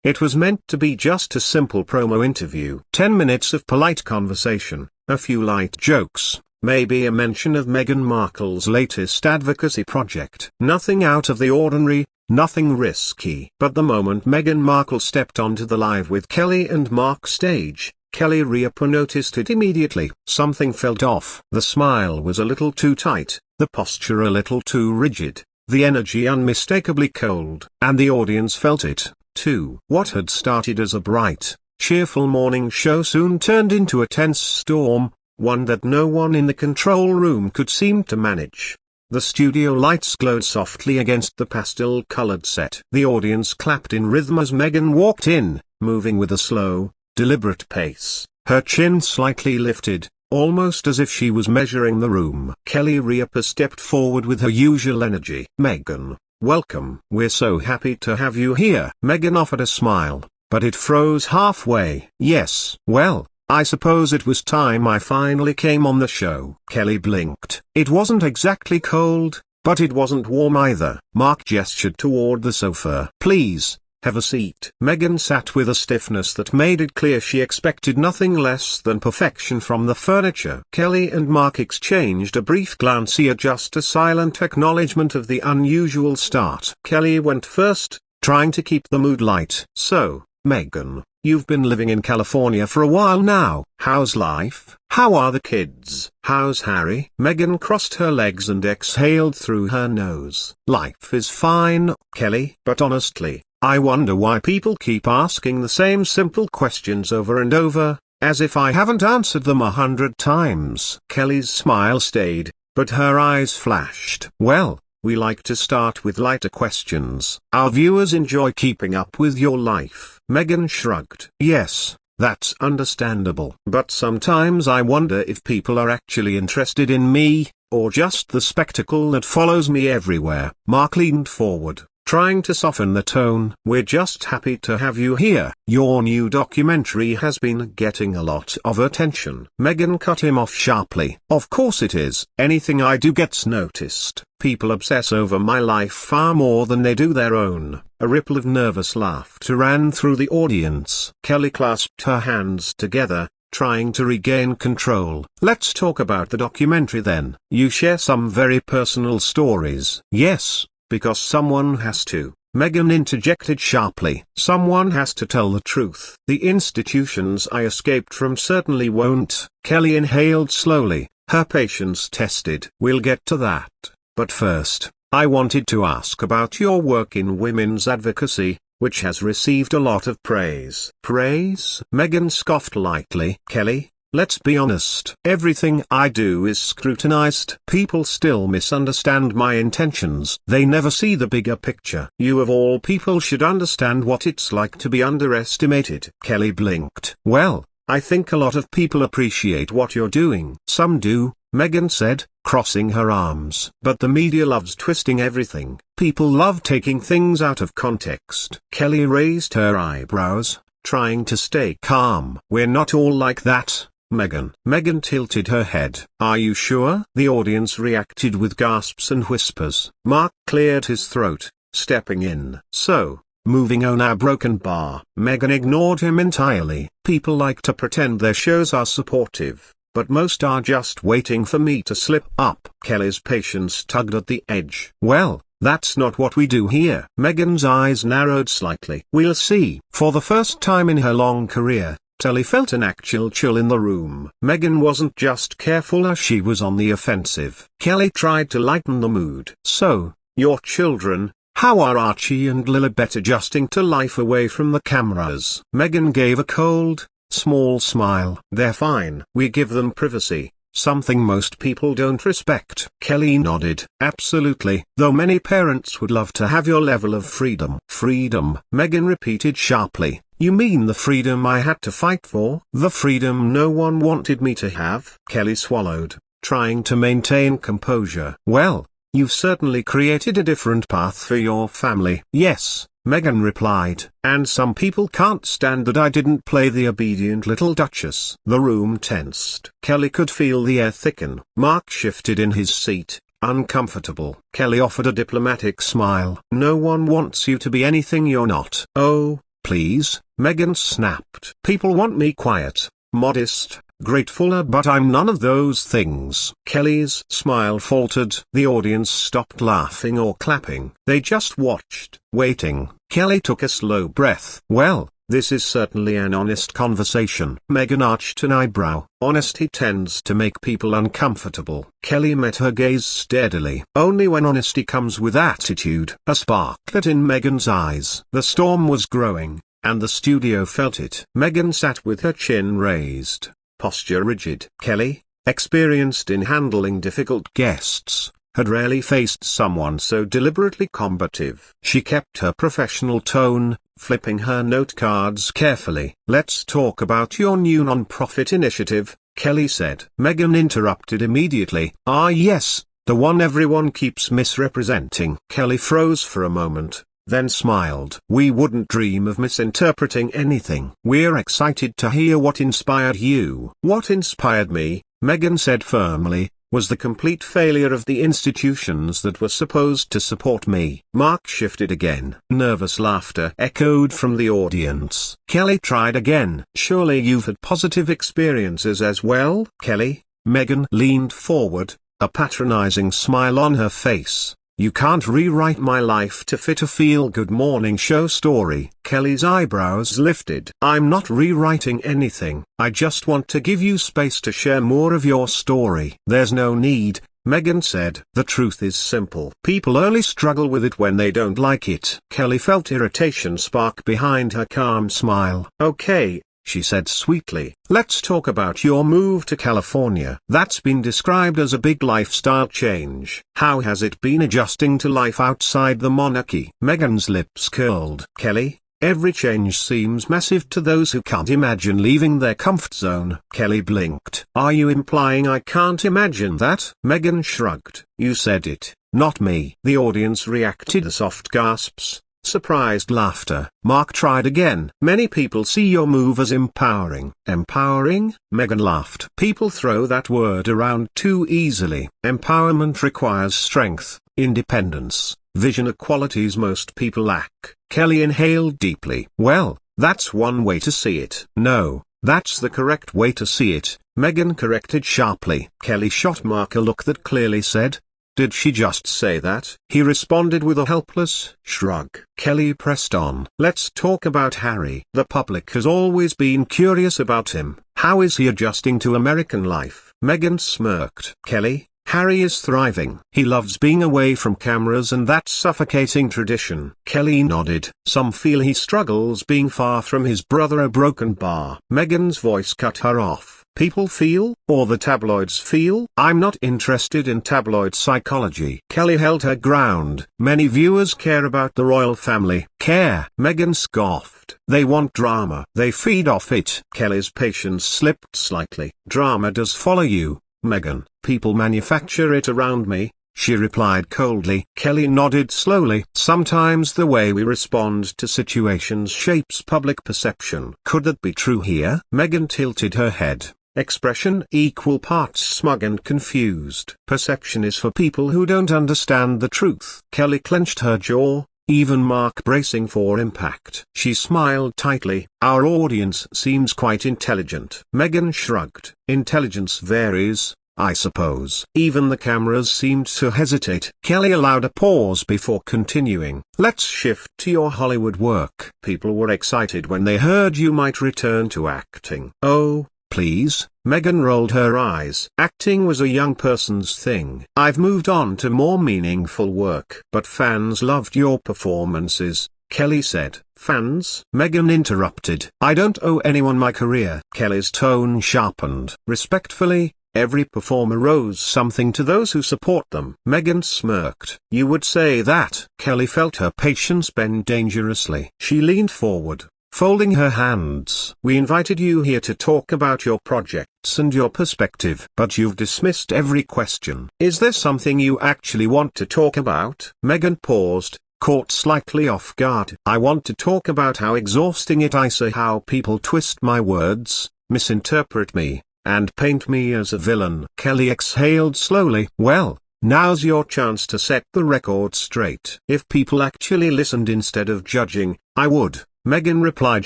It was meant to be just a simple promo interview. 10 minutes of polite conversation, a few light jokes, maybe a mention of Meghan Markle's latest advocacy project. Nothing out of the ordinary, nothing risky. But the moment Meghan Markle stepped onto the Live with Kelly and Mark stage, Kelly Ripa noticed it immediately. Something felt off. The smile was a little too tight, the posture a little too rigid, the energy unmistakably cold. And the audience felt it, too. What had started as a bright, cheerful morning show soon turned into a tense storm, one that no one in the control room could seem to manage. The studio lights glowed softly against the pastel-colored set. The audience clapped in rhythm as Meghan walked in, moving with a slow, deliberate pace, her chin slightly lifted, almost as if she was measuring the room. Kelly Ripa stepped forward with her usual energy. "Meghan, welcome. We're so happy to have you here." Meghan offered a smile, but it froze halfway. "Yes, well, I suppose it was time I finally came on the show." Kelly blinked. It wasn't exactly cold, but it wasn't warm either. Mark gestured toward the sofa. "Please, have a seat." Meghan sat with a stiffness that made it clear she expected nothing less than perfection from the furniture. Kelly and Mark exchanged a brief glance, just a silent acknowledgement of the unusual start. Kelly went first, trying to keep the mood light. "So, Meghan, you've been living in California for a while now. How's life? How are the kids? How's Harry?" Meghan crossed her legs and exhaled through her nose. "Life is fine, Kelly. But honestly, I wonder why people keep asking the same simple questions over and over, as if I haven't answered them 100 times." Kelly's smile stayed, but her eyes flashed. "Well, we like to start with lighter questions. Our viewers enjoy keeping up with your life." Meghan shrugged. "Yes, that's understandable. But sometimes I wonder if people are actually interested in me, or just the spectacle that follows me everywhere." Mark leaned forward, trying to soften the tone. "We're just happy to have you here. Your new documentary has been getting a lot of attention." Meghan cut him off sharply. "Of course it is. Anything I do gets noticed. People obsess over my life far more than they do their own." A ripple of nervous laughter ran through the audience. Kelly clasped her hands together, trying to regain control. "Let's talk about the documentary then. You share some very personal stories." "Yes, because someone has to," Meghan interjected sharply. "Someone has to tell the truth. The institutions I escaped from certainly won't." Kelly inhaled slowly, her patience tested. "We'll get to that, but first, I wanted to ask about your work in women's advocacy, which has received a lot of praise." "Praise?" Meghan scoffed lightly. "Kelly, let's be honest. Everything I do is scrutinized. People still misunderstand my intentions. They never see the bigger picture. You of all people should understand what it's like to be underestimated." Kelly blinked. "Well, I think a lot of people appreciate what you're doing." "Some do," Meghan said, crossing her arms. "But the media loves twisting everything. People love taking things out of context." Kelly raised her eyebrows, trying to stay calm. "We're not all like that, Meghan." Meghan tilted her head. "Are you sure?" The audience reacted with gasps and whispers. Mark cleared his throat, stepping in. "So, moving on our broken bar." Meghan ignored him entirely. "People like to pretend their shows are supportive, but most are just waiting for me to slip up." Kelly's patience tugged at the edge. "Well, that's not what we do here." Meghan's eyes narrowed slightly. "We'll see." For the first time in her long career, Kelly felt an actual chill in the room. Meghan wasn't just careful, she was on the offensive. Kelly tried to lighten the mood. "So, your children, how are Archie and Lilibet adjusting to life away from the cameras?" Meghan gave a cold, small smile. "They're fine. We give them privacy, something most people don't respect." Kelly nodded. "Absolutely. Though many parents would love to have your level of freedom." "Freedom?" Meghan repeated sharply. "You mean the freedom I had to fight for?" "The freedom no one wanted me to have." Kelly swallowed, trying to maintain composure. "Well, you've certainly created a different path for your family." "Yes," Meghan replied. "And some people can't stand that I didn't play the obedient little duchess." The room tensed. Kelly could feel the air thicken. Mark shifted in his seat, uncomfortable. Kelly offered a diplomatic smile. "No one wants you to be anything you're not." "Oh, please," Meghan snapped. "People want me quiet, modest, grateful, but I'm none of those things." Kelly's smile faltered. The audience stopped laughing or clapping. They just watched, waiting. Kelly took a slow breath. "Well, this is certainly an honest conversation." Meghan arched an eyebrow. Honesty tends to make people uncomfortable. Kelly met her gaze steadily. Only when honesty comes with attitude. A spark lit in Meghan's eyes. The storm was growing, and the studio felt it. Meghan sat with her chin raised, posture rigid. Kelly, experienced in handling difficult guests, had rarely faced someone so deliberately combative. She kept her professional tone, flipping her note cards carefully. "Let's talk about your new non-profit initiative," Kelly said. Meghan interrupted immediately. "Ah yes, the one everyone keeps misrepresenting." Kelly froze for a moment, then smiled. "We wouldn't dream of misinterpreting anything. We're excited to hear what inspired you." "What inspired me," Meghan said firmly, "was the complete failure of the institutions that were supposed to support me." Mark shifted again. Nervous laughter echoed from the audience. Kelly tried again. "Surely you've had positive experiences as well, Kelly?" Meghan leaned forward, a patronizing smile on her face. "You can't rewrite my life to fit a feel-good morning show story." Kelly's eyebrows lifted. "I'm not rewriting anything. I just want to give you space to share more of your story." "There's no need," Meghan said. "The truth is simple. People only struggle with it when they don't like it." Kelly felt irritation spark behind her calm smile. "Okay," she said sweetly, "let's talk about your move to California. That's been described as a big lifestyle change. How has it been adjusting to life outside the monarchy?" Meghan's lips curled. "Kelly, every change seems massive to those who can't imagine leaving their comfort zone." Kelly blinked. "Are you implying I can't imagine that?" Meghan shrugged. "You said it, not me." The audience reacted to soft gasps, surprised laughter. Mark tried again. "Many people see your move as empowering." "Empowering?" Meghan laughed. "People throw that word around too easily. Empowerment requires strength, independence, vision, qualities most people lack." Kelly inhaled deeply. "Well, that's one way to see it." "No, that's the correct way to see it," Meghan corrected sharply. Kelly shot Mark a look that clearly said, "Did she just say that?" He responded with a helpless shrug. Kelly pressed on. "Let's talk about Harry. The public has always been curious about him. How is he adjusting to American life?" Meghan smirked. "Kelly, Harry is thriving. He loves being away from cameras and that suffocating tradition." Kelly nodded. "Some feel he struggles being far from his brother." A broken bar. Meghan's voice cut her off. "People feel, or the tabloids feel?" "I'm not interested in tabloid psychology." Kelly held her ground. "Many viewers care about the royal family." "Care?" Meghan scoffed. "They want drama. They feed off it." Kelly's patience slipped slightly. "Drama does follow you, Meghan." "People manufacture it around me," she replied coldly. Kelly nodded slowly. "Sometimes the way we respond to situations shapes public perception." "Could that be true here?" Meghan tilted her head, expression equal parts smug and confused. "Perception is for people who don't understand the truth." Kelly clenched her jaw, even Mark bracing for impact. She smiled tightly. "Our audience seems quite intelligent." Meghan shrugged. "Intelligence varies, I suppose." Even the cameras seemed to hesitate. Kelly allowed a pause before continuing. "Let's shift to your Hollywood work. People were excited when they heard you might return to acting." "Oh, please," Meghan rolled her eyes. "Acting was a young person's thing. I've moved on to more meaningful work." "But fans loved your performances," Kelly said. "Fans?" Meghan interrupted. "I don't owe anyone my career." Kelly's tone sharpened. "Respectfully, every performer owes something to those who support them." Meghan smirked. "You would say that?" Kelly felt her patience bend dangerously. She leaned forward, folding her hands. "We invited you here to talk about your projects and your perspective. But you've dismissed every question. Is there something you actually want to talk about?" Meghan paused, caught slightly off guard. "I want to talk about how exhausting it is, how people twist my words, misinterpret me, and paint me as a villain." Kelly exhaled slowly. "Well, now's your chance to set the record straight." "If people actually listened instead of judging, I would." Meghan replied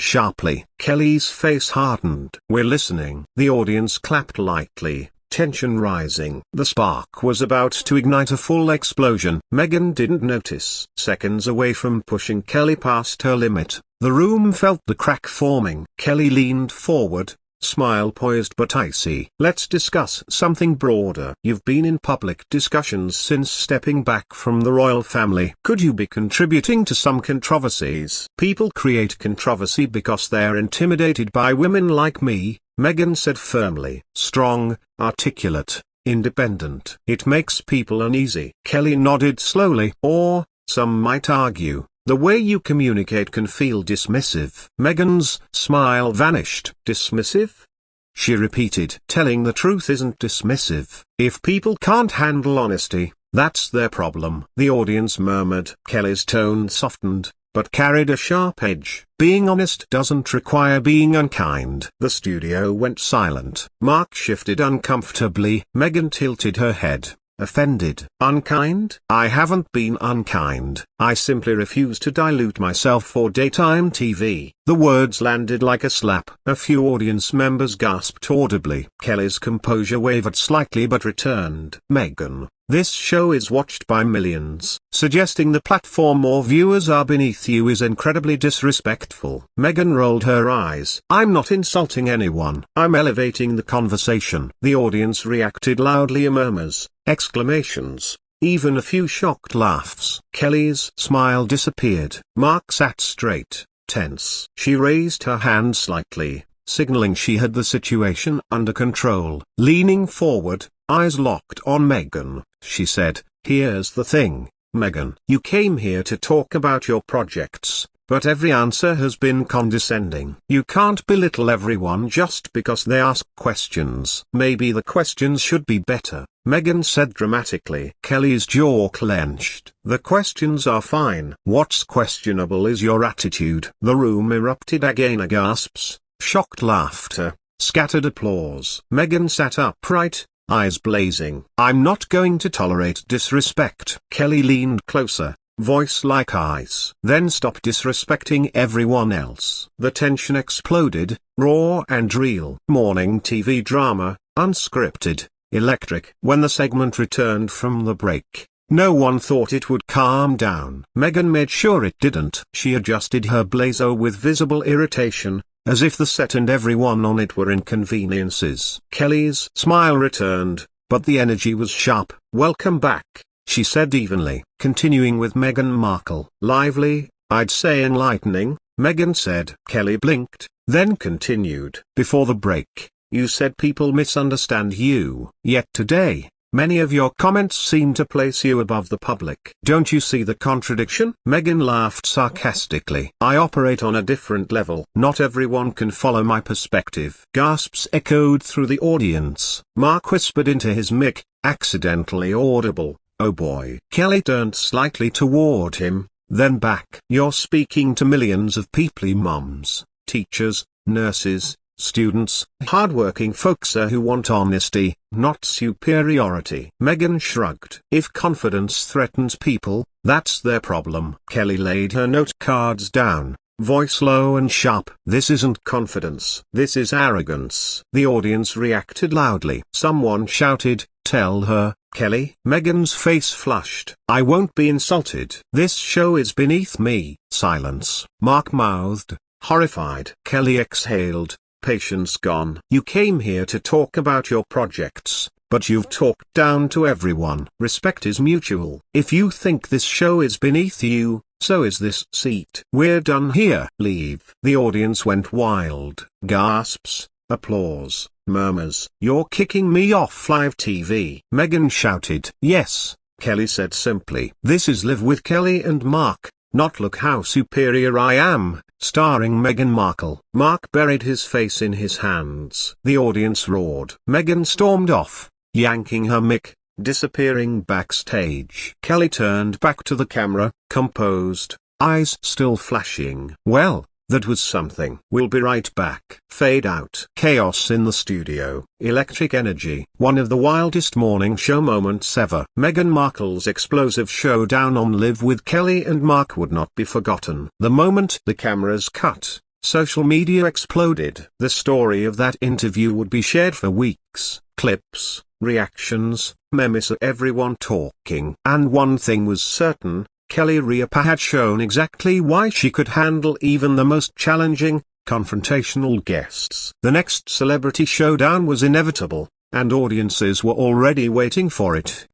sharply. Kelly's face hardened. "We're listening." The audience clapped lightly, tension rising. The spark was about to ignite a full explosion. Meghan didn't notice. Seconds away from pushing Kelly past her limit, the room felt the crack forming. Kelly leaned forward, smile poised but icy. "Let's discuss something broader. You've been in public discussions since stepping back from the royal family. Could you be contributing to some controversies?" "People create controversy because they're intimidated by women like me," Meghan said firmly. "Strong, articulate, independent. It makes people uneasy." Kelly nodded slowly. "Or, some might argue, the way you communicate can feel dismissive." Meghan's smile vanished. "Dismissive?" she repeated. "Telling the truth isn't dismissive. If people can't handle honesty, that's their problem." The audience murmured. Kelly's tone softened, but carried a sharp edge. "Being honest doesn't require being unkind." The studio went silent. Mark shifted uncomfortably. Meghan tilted her head, offended. "Unkind? I haven't been unkind. I simply refuse to dilute myself for daytime TV." The words landed like a slap. A few audience members gasped audibly. Kelly's composure wavered slightly but returned. "Meghan, this show is watched by millions. Suggesting the platform or viewers are beneath you is incredibly disrespectful." Meghan rolled her eyes. "I'm not insulting anyone. I'm elevating the conversation." The audience reacted loudly. Murmurs, exclamations, even a few shocked laughs. Kelly's smile disappeared. Mark sat straight, tense. She raised her hand slightly, signaling she had the situation under control. Leaning forward, eyes locked on Meghan, she said, "Here's the thing, Meghan. You came here to talk about your projects, but every answer has been condescending. You can't belittle everyone just because they ask questions. Maybe the questions should be better," Meghan said dramatically. Kelly's jaw clenched. "The questions are fine. What's questionable is your attitude." The room erupted again. Gasps, shocked laughter, scattered applause. Meghan sat upright, eyes blazing. "I'm not going to tolerate disrespect." Kelly leaned closer, voice like ice. "Then stop disrespecting everyone else." The tension exploded, raw and real. Morning TV drama, unscripted, electric. When the segment returned from the break, no one thought it would calm down. Meghan made sure it didn't. She adjusted her blazer with visible irritation, as if the set and everyone on it were inconveniences. Kelly's smile returned, but the energy was sharp. "Welcome back," she said evenly. Continuing with Meghan Markle. "Lively, I'd say enlightening," Meghan said. Kelly blinked, then continued. "Before the break, you said people misunderstand you. Yet today, many of your comments seem to place you above the public. Don't you see the contradiction?" Meghan laughed sarcastically. "I operate on a different level. Not everyone can follow my perspective." Gasps echoed through the audience. Mark whispered into his mic, accidentally audible, "Oh boy." Kelly turned slightly toward him, then back. "You're speaking to millions of people, mums, teachers, nurses, students, hardworking folks who want honesty, not superiority." Meghan shrugged. "If confidence threatens people, that's their problem." Kelly laid her note cards down, voice low and sharp. "This isn't confidence. This is arrogance." The audience reacted loudly. Someone shouted, "Tell her, Kelly." Meghan's face flushed. "I won't be insulted. This show is beneath me." Silence. Mark mouthed, horrified. Kelly exhaled, patience gone. "You came here to talk about your projects, but you've talked down to everyone." "Respect is mutual. If you think this show is beneath you, so is this seat." "We're done here. Leave." The audience went wild. Gasps, applause, murmurs. "You're kicking me off live TV," Meghan shouted. "Yes," Kelly said simply. "This is Live with Kelly and Mark, not Look How Superior I Am, starring Meghan Markle." Mark buried his face in his hands. The audience roared. Meghan stormed off, yanking her mic, disappearing backstage. Kelly turned back to the camera, composed, eyes still flashing. "Well, That was something. We'll be right back. Fade out. Chaos in the studio. Electric energy. One of the wildest morning show moments ever. Meghan Markle's explosive showdown on Live with Kelly and Mark would not be forgotten. The moment the cameras cut, social media exploded. The story of that interview would be shared for weeks. Clips, reactions, memes, everyone talking. And one thing was certain, Kelly Ripa had shown exactly why she could handle even the most challenging, confrontational guests. The next celebrity showdown was inevitable, and audiences were already waiting for it.